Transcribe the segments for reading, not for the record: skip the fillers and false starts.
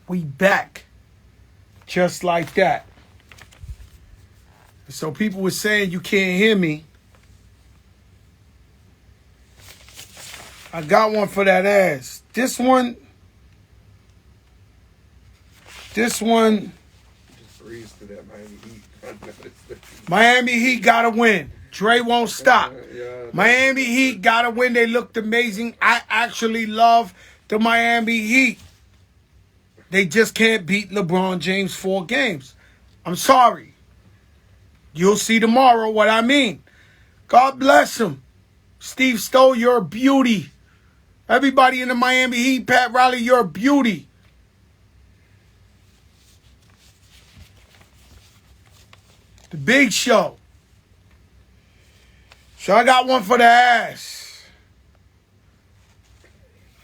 We back. Just like that. So people were saying you can't hear me. I got one for that ass. This one. Just breeze to that Miami Heat. Miami Heat gotta win. Dre won't stop. Yeah, Miami Heat gotta win. They looked amazing. I actually love the Miami Heat. They just can't beat LeBron James 4 games. I'm sorry. You'll see tomorrow what I mean. God bless him. Steve Stowe, you're a beauty. Everybody in the Miami Heat, Pat Riley, you're a beauty. The Big Show. So I got one for the ass.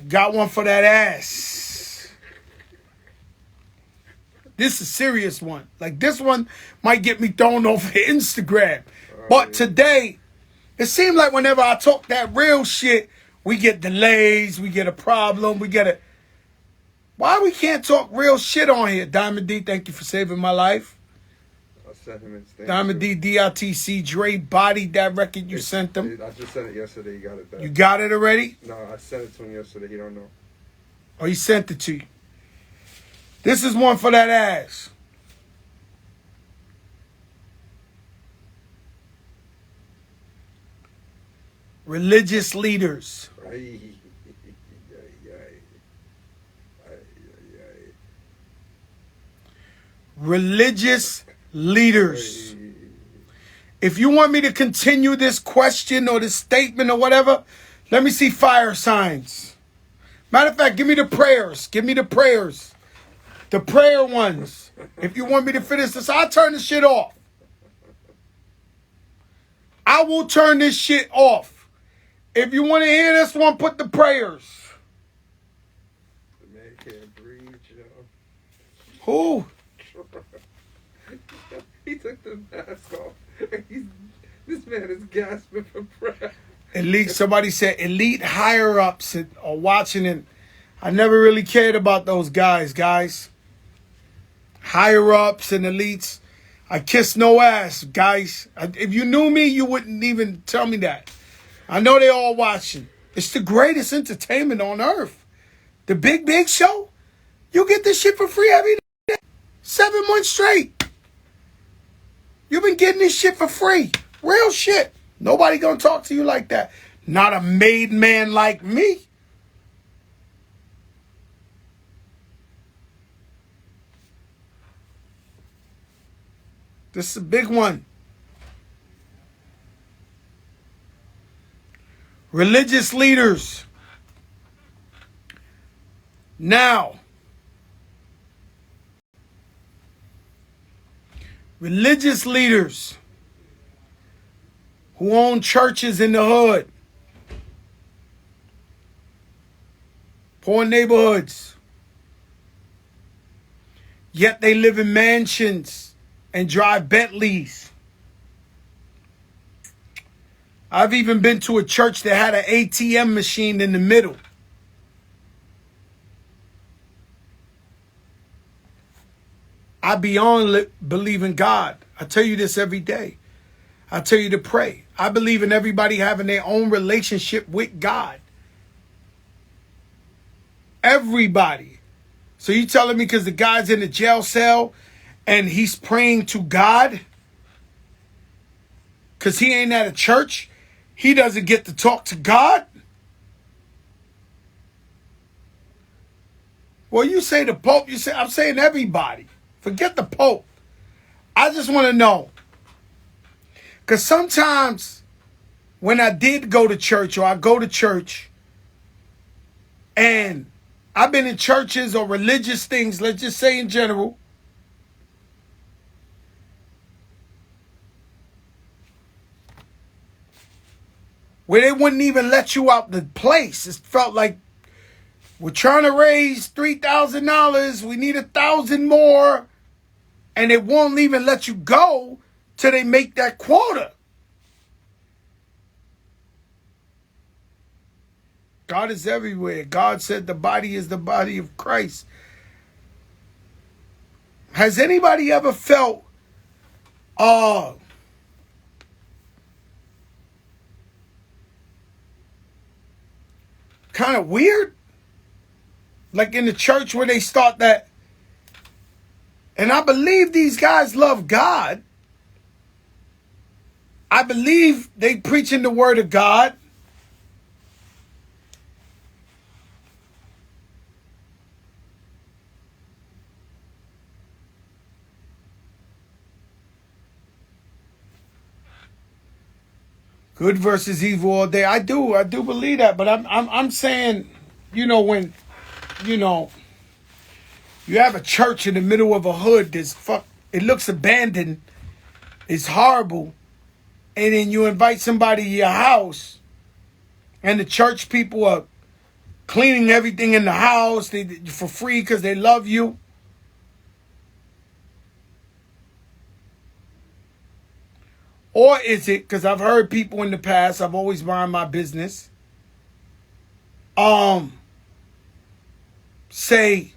Got one for that ass. This is a serious one. Like, this one might get me thrown off of Instagram. But today, it seems like whenever I talk that real shit, we get delays, we get a problem, we get a... Why we can't talk real shit on here? Diamond D, thank you for saving my life. I'll send him in. Diamond D, DRTC, Dre bodied that record you sent him. I just sent it yesterday. He got it back. You got it already? No, I sent it to him yesterday. He don't know. Or he sent it to you. This is one for that ass. Religious leaders. Religious leaders. If you want me to continue this question or this statement or whatever, let me see fire signs. Matter of fact, give me the prayers. Give me the prayers. The prayer ones. If you want me to finish this, I'll turn this shit off. I will turn this shit off. If you want to hear this one, put the prayers. The man can't breathe, Joe. Who? He took the mask off. This man is gasping for breath. Elite, somebody said elite higher ups are watching it. I never really cared about those guys. Higher ups and elites. I kiss no ass, guys. If you knew me, you wouldn't even tell me that. I know they all watching. It's the greatest entertainment on earth. The Big Show. You get this shit for free every day. 7 months straight. You've been getting this shit for free. Real shit. Nobody gonna talk to you like that. Not a made man like me. This is a big one. Religious leaders. Now, religious leaders who own churches in the hood, poor neighborhoods, yet they live in mansions and drive Bentleys. I've even been to a church that had an ATM machine in the middle. I beyond believe in God. I tell you this every day. I tell you to pray. I believe in everybody having their own relationship with God. Everybody. So you telling me because the guy's in the jail cell and he's praying to God because he ain't at a church, he doesn't get to talk to God? Well, you say the Pope, I'm saying everybody. Forget the Pope. I just want to know. Because sometimes when I did go to church or I go to church and I've been in churches or religious things, let's just say in general, where they wouldn't even let you out the place. It felt like we're trying to raise $3,000. We need 1,000 more. And they won't even let you go till they make that quota. God is everywhere. God said the body is the body of Christ. Has anybody ever felt kind of weird? Like in the church where they start that. And I believe these guys love God. I believe they preaching the word of God. Good versus evil all day. I do believe that, but I'm saying, when, you have a church in the middle of a hood it looks abandoned, it's horrible, and then you invite somebody to your house, and the church people are cleaning everything in the house for free because they love you. Or is it, because I've heard people in the past, I've always mind my business, say,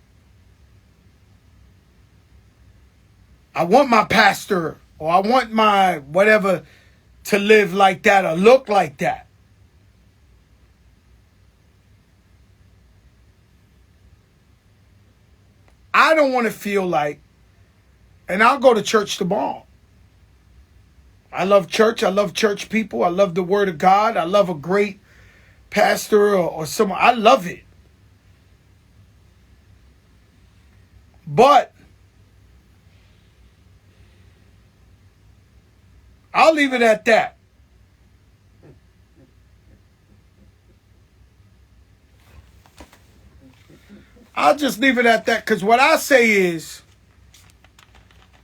I want my pastor or I want my whatever to live like that or look like that. I don't want to feel like, and I'll go to church tomorrow. I love church. I love church people. I love the word of God. I love a great pastor or someone. I love it. But I'll leave it at that. I'll just leave it at that because what I say is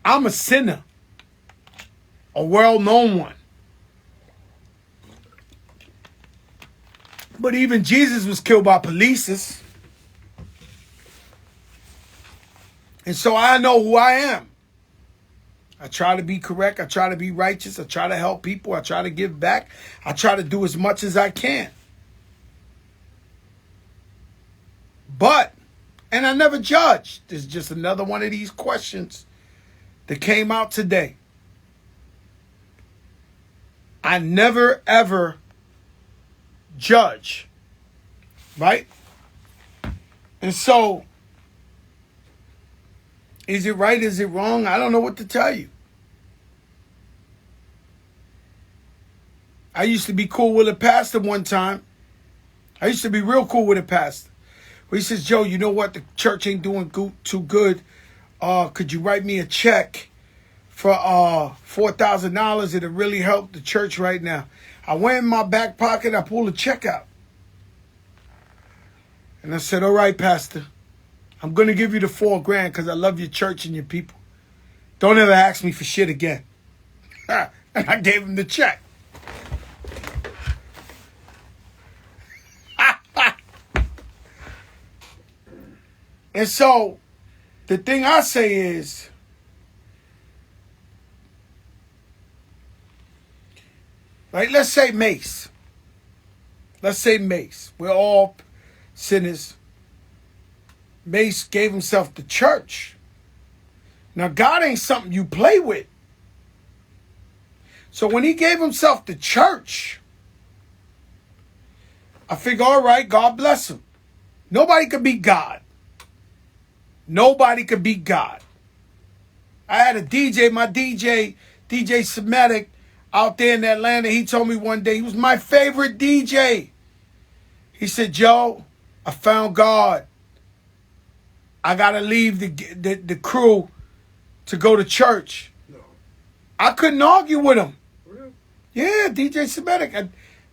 I'm a sinner. A well-known one. But even Jesus was killed by police. And so I know who I am. I try to be correct. I try to be righteous. I try to help people. I try to give back. I try to do as much as I can. But, and I never judge. There's just another one of these questions that came out today. I never, ever judge, right? And so, is it right? Is it wrong? I don't know what to tell you. I used to be cool with a pastor one time. I used to be real cool with a pastor. He says, Joe, you know what? The church ain't doing too good. Could you write me a check for $4,000? It'll really help the church right now. I went in my back pocket. I pulled a check out. And I said, all right, Pastor, I'm going to give you the $4,000 because I love your church and your people. Don't ever ask me for shit again. And I gave him the check. And so the thing I say is, right, let's say Mace. Let's say Mace. We're all sinners. Mace gave himself to church. Now, God ain't something you play with. So when he gave himself to church, I figure, all right, God bless him. Nobody could beat God. Nobody could beat God. I had a DJ, my DJ Semitic, out there in Atlanta. He told me one day, he was my favorite DJ. He said, Joe, I found God. I got to leave the crew to go to church. No. I couldn't argue with him. Really? Yeah, DJ Semitic.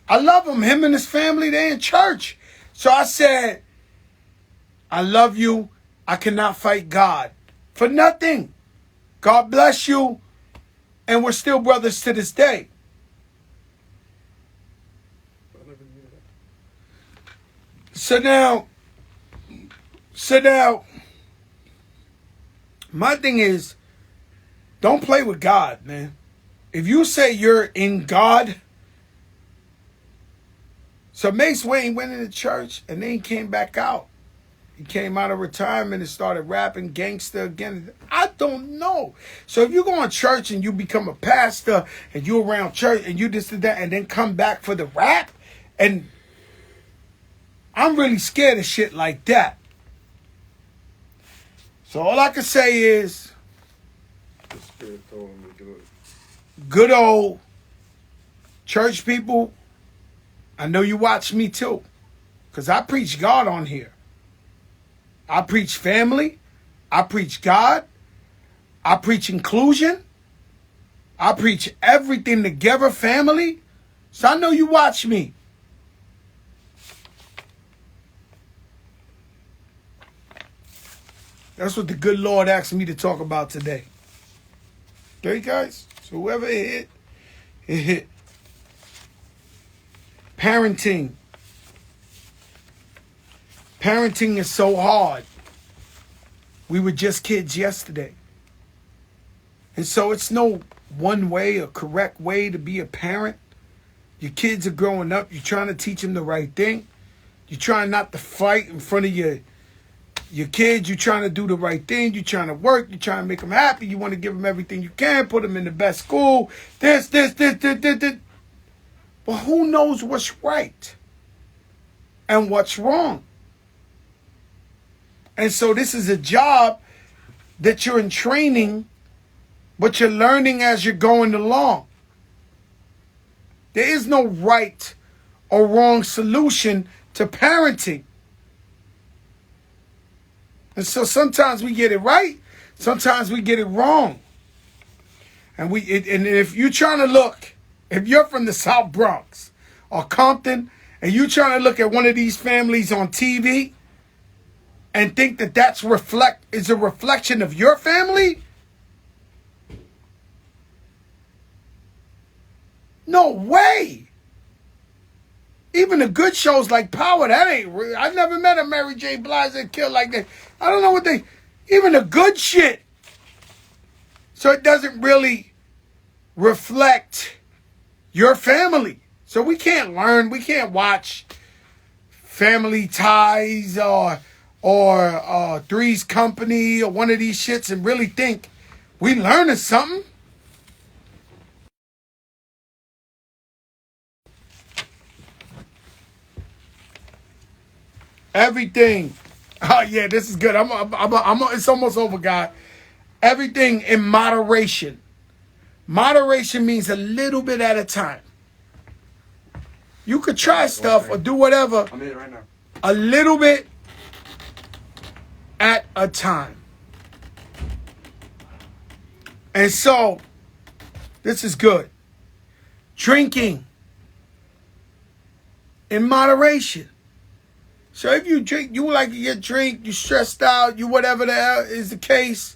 I love him. Him and his family, they in church. So I said, I love you. I cannot fight God for nothing. God bless you. And we're still brothers to this day. I never knew that. So now, my thing is, don't play with God, man. If you say you're in God, so Mace Wayne went into church and then he came back out. He came out of retirement and started rapping gangster again. I don't know. So if you go to church and you become a pastor and you around church and you this and that and then come back for the rap, and I'm really scared of shit like that. So all I can say is, The Spirit told him to do it. good old church people, I know you watch me too, because I preach God on here. I preach family. I preach God. I preach inclusion. I preach everything together, family. So I know you watch me. That's what the good Lord asked me to talk about today. Okay, guys? So whoever it hit, it hit. Parenting. Parenting is so hard. We were just kids yesterday. And so it's no one way or correct way to be a parent. Your kids are growing up. You're trying to teach them the right thing. You're trying not to fight in front of your kids. You're trying to do the right thing. You're trying to work. You're trying to make them happy. You want to give them everything you can. Put them in the best school. This. But who knows what's right and what's wrong? And so this is a job that you're in training, but you're learning as you're going along. There is no right or wrong solution to parenting. And so sometimes we get it right, sometimes we get it wrong. And if you're trying to look, if you're from the South Bronx or Compton, and you're trying to look at one of these families on TV and think that is a reflection of your family, no way. Even the good shows like Power, that ain't real. I never met a Mary J. Blige that killed like that. I don't know what even the good shit. So it doesn't really reflect your family. So we can't watch Family Ties or Three's Company or one of these shits and really think we learning something. Everything. Oh yeah, this is good. It's almost over, guy. Everything in moderation. Moderation means a little bit at a time. You could try stuff or do whatever. I'm in it right now. A little bit at a time. And so, this is good. Drinking in moderation. So if you drink, you like to get drink, you stressed out, you whatever the hell is the case,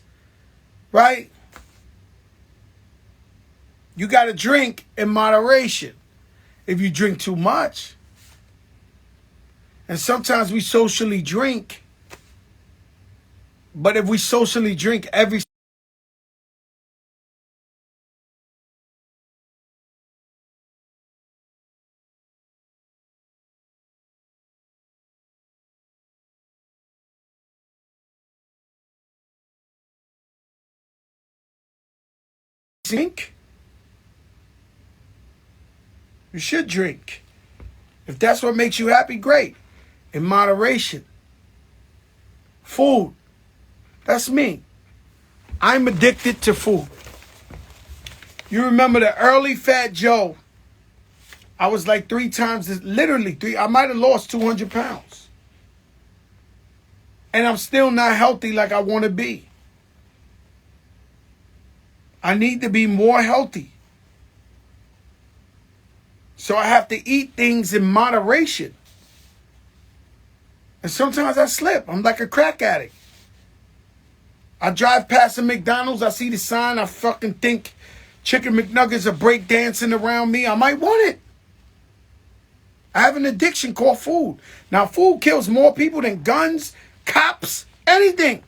right? You got to drink in moderation. If you drink too much, and sometimes we socially drink, but if we socially drink every drink, you should drink. If that's what makes you happy, great. In moderation. Food. That's me. I'm addicted to food. You remember the early Fat Joe? I was like literally three. I might have lost 200 pounds. And I'm still not healthy like I want to be. I need to be more healthy. So I have to eat things in moderation. And sometimes I slip. I'm like a crack addict. I drive past a McDonald's. I see the sign. I fucking think Chicken McNuggets are break dancing around me. I might want it. I have an addiction called food. Now, food kills more people than guns, cops, anything.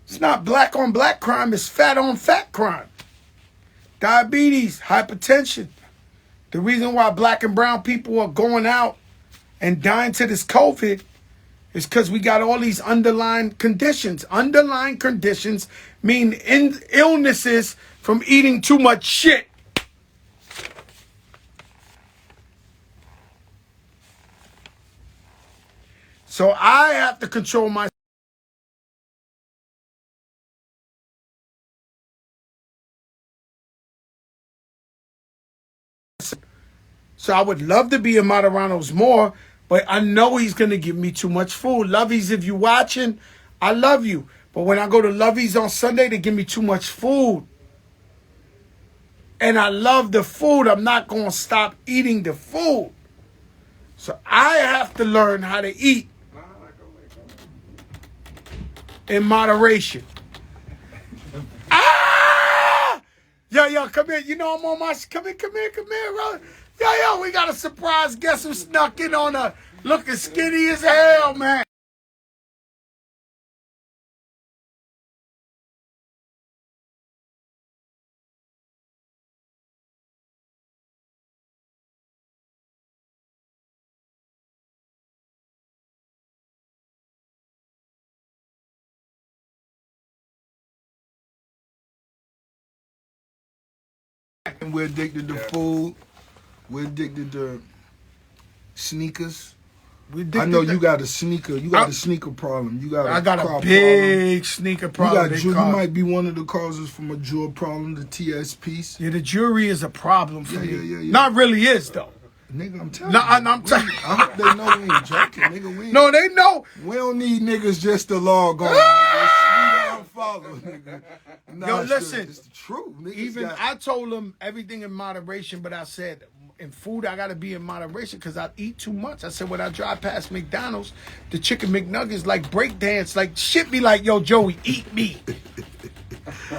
It's not black on black crime. It's fat on fat crime. Diabetes, hypertension, The reason why black and brown people are going out and dying to this COVID is because we got all these underlying conditions. Underlying conditions mean illnesses from eating too much shit. So I have to control my. So I would love to be in Moderano's more, but I know he's going to give me too much food. Lovies, if you watching, I love you. But when I go to Lovies on Sunday, they give me too much food. And I love the food. I'm not going to stop eating the food. So I have to learn how to eat in moderation. Ah! Yo, come here. You know I'm on my... Come here, bro. Yo, we got a surprise guest who snuck in on a looking skinny as hell, man. And we're addicted to food. We're addicted to sneakers. I know you got a sneaker. You got a sneaker problem. I got a big sneaker problem. You might be one of the causes from a jewel problem, the TS piece. Yeah, the jewelry is a problem for me. Yeah. Not really is though. Nigga, I'm telling you. I'm telling you. I hope they know we ain't joking, nigga. No, they know. We don't need niggas just to log on. Nigga. Follow, nigga. Nah, yo, listen. It's the truth. I told them everything in moderation, but I said in food I gotta be in moderation because I eat too much. I said when I drive past McDonald's, the chicken McNuggets like breakdance, like shit be like, yo, Joey, eat me.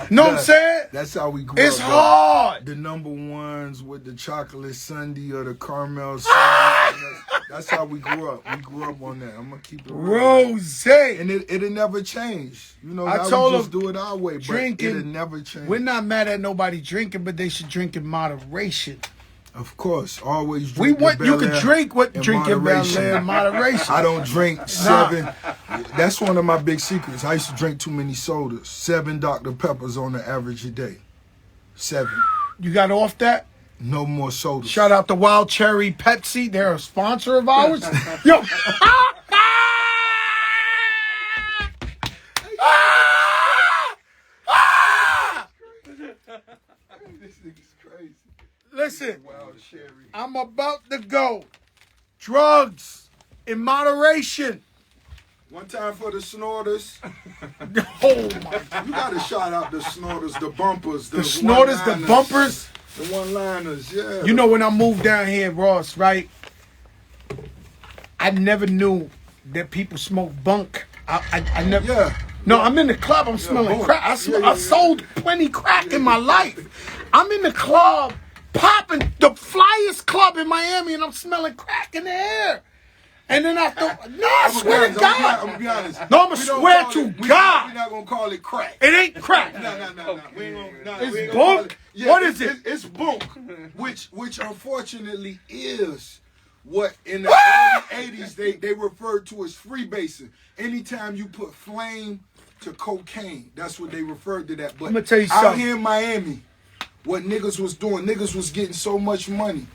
Know what I'm saying? That's how we grew up. It's hard. The number ones with the chocolate sundae or the caramel sundae. That's how we grew up. We grew up on that. I'm gonna keep it real. Rose. And it'll never change. You know, I told we just do it our way, drinking, but it'll never change. We're not mad at nobody drinking, but they should drink in moderation. Of course, always drink. You can drink what drink in Bel Air in moderation. I don't drink 7. That's one of my big secrets. I used to drink too many sodas. 7 Dr. Peppers on the average a day. 7. You got off that? No more sodas. Shout out to Wild Cherry Pepsi. They're a sponsor of ours. Yo. This nigga's crazy. Listen, I'm about to go. Drugs in moderation. One time for the snorters. Oh my God. You gotta shout out the snorters, the bumpers, the snorters, the bumpers, the one-liners. Yeah. You know when I moved down here, Ross, right? I never knew that people smoke bunk. I never. Yeah. No, I'm in the club. I'm smelling crack. I sold plenty crack in my life. I'm in the club, popping the flyest club in Miami, and I'm smelling crack in the air. And then I swear to God. I'm gonna be honest. No, I'm gonna swear to God. We're not gonna call it crack. It ain't crack. No. We ain't gonna, it's bunk. What is it? It's bunk, which unfortunately is what in the early 80s they referred to as freebasing. Anytime you put flame to cocaine, that's what they referred to that. But I'm gonna tell you out something. here in Miami, what niggas was doing, niggas was getting so much money.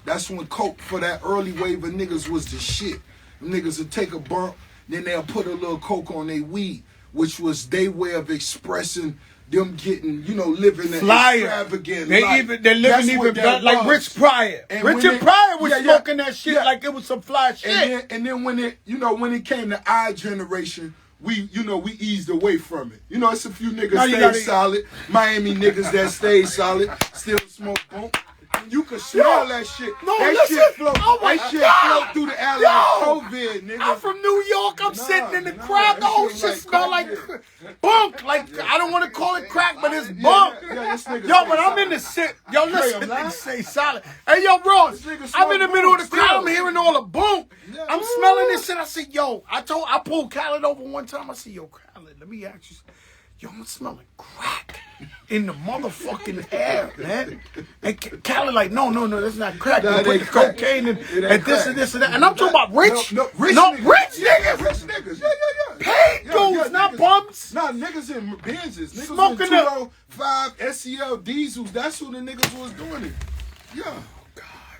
That's when coke for that early wave of niggas was the shit. Niggas would take a bump, then they'll put a little coke on their weed, which was their way of expressing them getting, living an extravagant life. They're living even like Rich Pryor. Richard Pryor was smoking that shit like it was some fly shit. And then when it came to our generation, we eased away from it. It's a few niggas stay solid. Miami niggas that stay solid, still smoke bump. You can smell that shit. No, that listen. shit float. Oh my that shit God. float through the air like COVID, nigga. I'm from New York. I'm sitting in the crowd. The whole shit smell like bunk. Like I don't want to call it crack, but it's bunk. Yo, but I'm in the shit. Yo, listen. Say solid. Hey, yo, bro. I'm in the middle of the crowd. I'm hearing all the bunk. I'm smelling this shit. I said, yo. I pulled Khaled over one time. I said, yo, Khaled, let me ask you. Yo, I'm smelling crack in the motherfucking air, man. And Cali like, no, that's not crack. Nah, You put they the crack. cocaine in, It ain't and this crack. and this and that. And I'm talking about rich, No, rich Yeah, niggas. rich niggas. Yeah. Paid dudes, not niggas. bums. Nah, niggas in Benzes. Niggas Smoking in the- 205 SEL diesels. That's who the niggas was doing it. Yeah.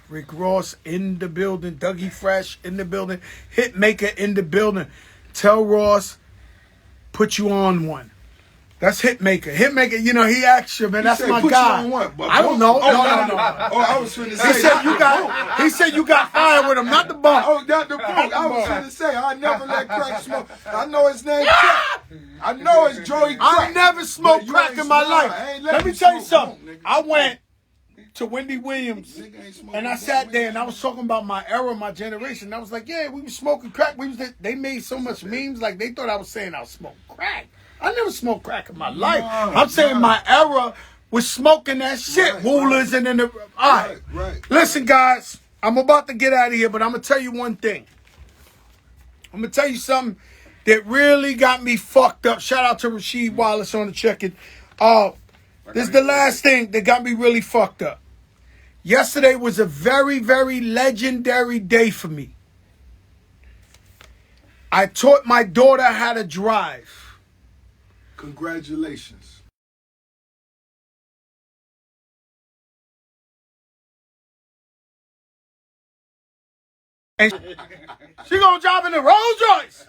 Rick Ross in the building. Dougie Fresh in the building. Hitmaker in the building. Tell Ross, put you on one. That's Hitmaker. Hitmaker, you know, he asked you, man. That's said, my put you guy. on what? I don't know. Oh, No. Oh, I was finna say. He said you got fired with him, not the bump. Oh, not the book. I was finna say, I never let crack smoke. I know his name Crack. I know it's Joey Crack. I never smoked But you crack ain't in my smoked. life. I ain't let Let me you tell you smoke something. bunk, nigga. I went to Wendy Williams Nigga ain't smoking and I bunk sat with there you. and I was talking about my era, my generation. I was like, yeah, we was smoking crack. They made so much memes like they thought I was saying I was smoking crack. I never smoked crack in my life. I'm saying my era was smoking that shit. Right, Woolers and then the... All right. Right. Listen, guys, I'm about to get out of here, but I'm going to tell you one thing. I'm going to tell you something that really got me fucked up. Shout out to Rasheed Wallace on the check-in. This is the last thing that got me really fucked up. Yesterday was a very, very legendary day for me. I taught my daughter how to drive. Congratulations. And she gonna drive in the Rolls Royce.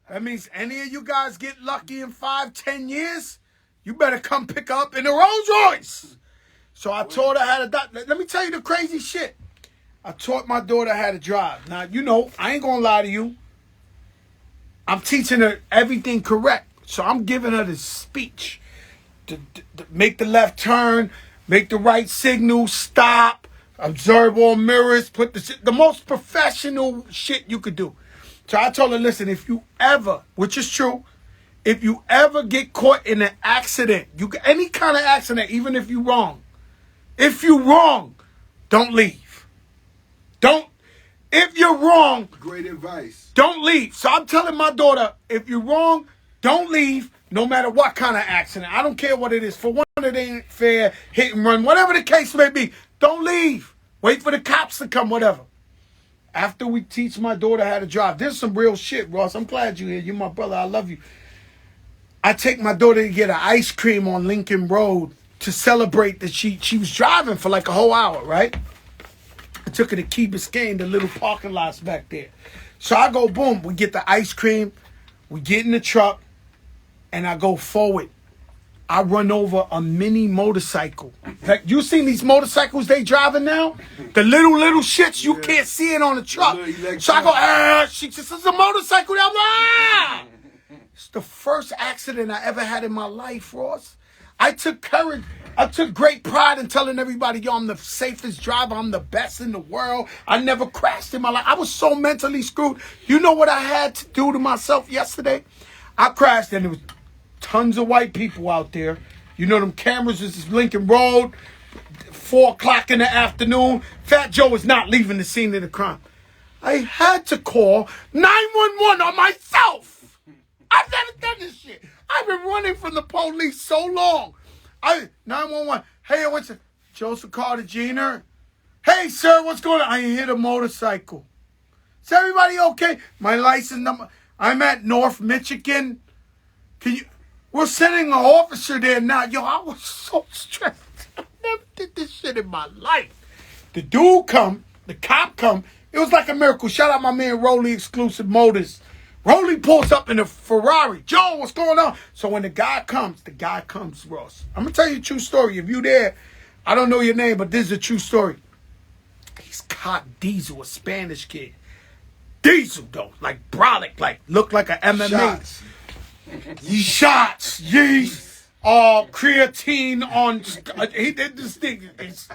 That means any of you guys get lucky in 5-10 years, you better come pick up in the Rolls Royce. So I taught her how to drive. Let me tell you the crazy shit. I taught my daughter how to drive. Now, you know, I ain't gonna lie to you. I'm teaching her everything correct. So I'm giving her the speech. To make the left turn, make the right signal, stop, observe all mirrors, put the most professional shit you could do. So I told her, listen, if you ever, which is true, if you ever get caught in an accident, any kind of accident, even if you're wrong, don't leave. If you're wrong, Great advice. don't leave. So I'm telling my daughter, if you're wrong, don't leave, no matter what kind of accident. I don't care what it is. For one, it ain't fair, hit and run, whatever the case may be. Don't leave. Wait for the cops to come, whatever. After we teach my daughter how to drive, there's some real shit, Ross. I'm glad you're here. You're my brother. I love you. I take my daughter to get an ice cream on Lincoln Road to celebrate that she was driving for like a whole hour, right? I took her to Key Biscayne, the little parking lots back there. So I go, boom, we get the ice cream, we get in the truck, and I go forward. I run over a mini motorcycle. Like, you seen these motorcycles they driving now? The little shits, you can't see it on the truck. So I go, she says, it's a motorcycle. I'm like, ah! It's the first accident I ever had in my life, Ross. I took courage. I took great pride in telling everybody, yo, I'm the safest driver. I'm the best in the world. I never crashed in my life. I was so mentally screwed. You know what I had to do to myself yesterday? I crashed and there was tons of white people out there. You know them cameras, this is Lincoln Road, 4 o'clock in the afternoon. Fat Joe is not leaving the scene of the crime. I had to call 911 on myself. I've never done this shit. I've been running from the police so long. 911. Hey, what's it? Joseph Carter Jr. Hey, sir, what's going on? I hit a motorcycle. Is everybody okay? My license number. I'm at North Michigan. We're sending an officer there now. Yo, I was so stressed. I never did this shit in my life. The dude come, the cop come. It was like a miracle. Shout out my man Rolly Exclusive Motors. Rolly pulls up in a Ferrari. Joe, what's going on? So when the guy comes, Ross. I'm going to tell you a true story. If you there, I don't know your name, but this is a true story. He's caught Diesel, a Spanish kid. Diesel, though. Like brolic, like looked like an MMA. Shots. Shots. Yeast. Creatine on. He did this thing. It's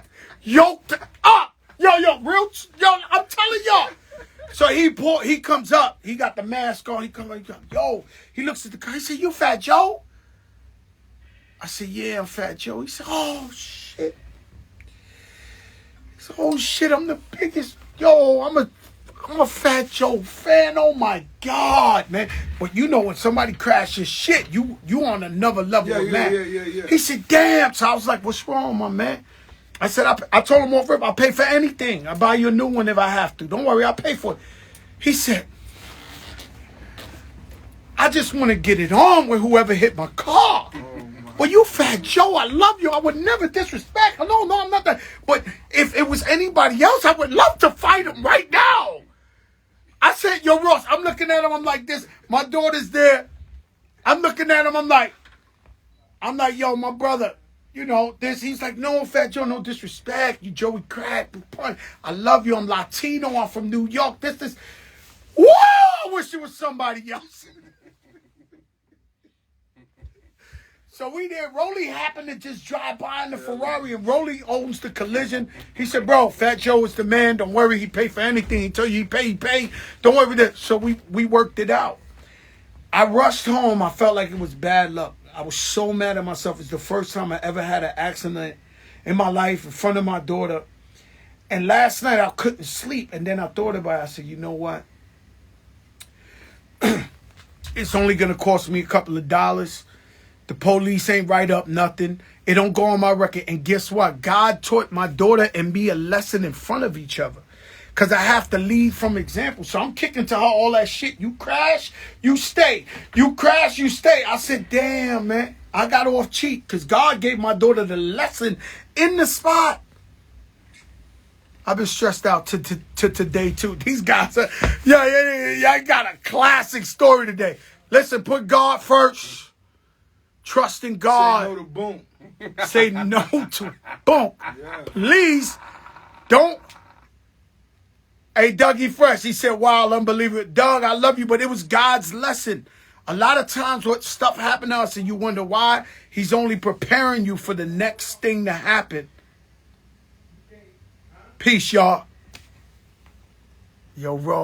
yoked up. Yo, I'm telling y'all. So he comes up. He got the mask on. He comes up. Yo, he looks at the car. He said, you Fat Joe? I said, yeah, I'm Fat Joe. He said, oh, shit. He said, oh, shit, I'm the biggest. Yo, I'm I'm a Fat Joe fan. Oh my God, man. But you know when somebody crashes shit, you on another level of man. Yeah. He said, damn. So I was like, what's wrong, my man? I said, I told him off rip, I'll pay for anything. I'll buy you a new one if I have to. Don't worry, I'll pay for it. He said, I just want to get it on with whoever hit my car. Well, you Fat Joe, I love you. I would never disrespect. No, I'm not that. But if it was anybody else, I would love to fight him right now. I said, yo, Ross, I'm looking at him. I'm like this. My daughter's there. I'm looking at him. I'm like, yo, my brother, you know, this. He's like, no, Fat Joe, no disrespect. You Joey Crack. I love you. I'm Latino. I'm from New York. This. Whoa, I wish it was somebody else. So we there. Rolly happened to just drive by in the Ferrari, and Rolly owns the collision. He said, bro, Fat Joe is the man. Don't worry, he pay for anything. He tell you he pay. Don't worry that. So we worked it out. I rushed home. I felt like it was bad luck. I was so mad at myself. It's the first time I ever had an accident in my life in front of my daughter. And last night I couldn't sleep. And then I thought about it. I said, you know what? It's only going to cost me a couple of dollars. The police ain't write up nothing. It don't go on my record. And guess what? God taught my daughter and me a lesson in front of each other. Because I have to lead from example. So I'm kicking to her all that shit. You crash, you stay. You crash, you stay. I said, damn, man. I got off cheap because God gave my daughter the lesson in the spot. I've been stressed out to today, too. These guys are, yeah, I got a classic story today. Listen, put God first. Trust in God. Say no to boom. Say no to boom. Yeah. Please don't. Hey, Dougie Fresh, he said, wow, unbelievable. Doug, I love you, but it was God's lesson. A lot of times what stuff happened to us and you wonder why, he's only preparing you for the next thing to happen. Peace, y'all. Yo, Raw.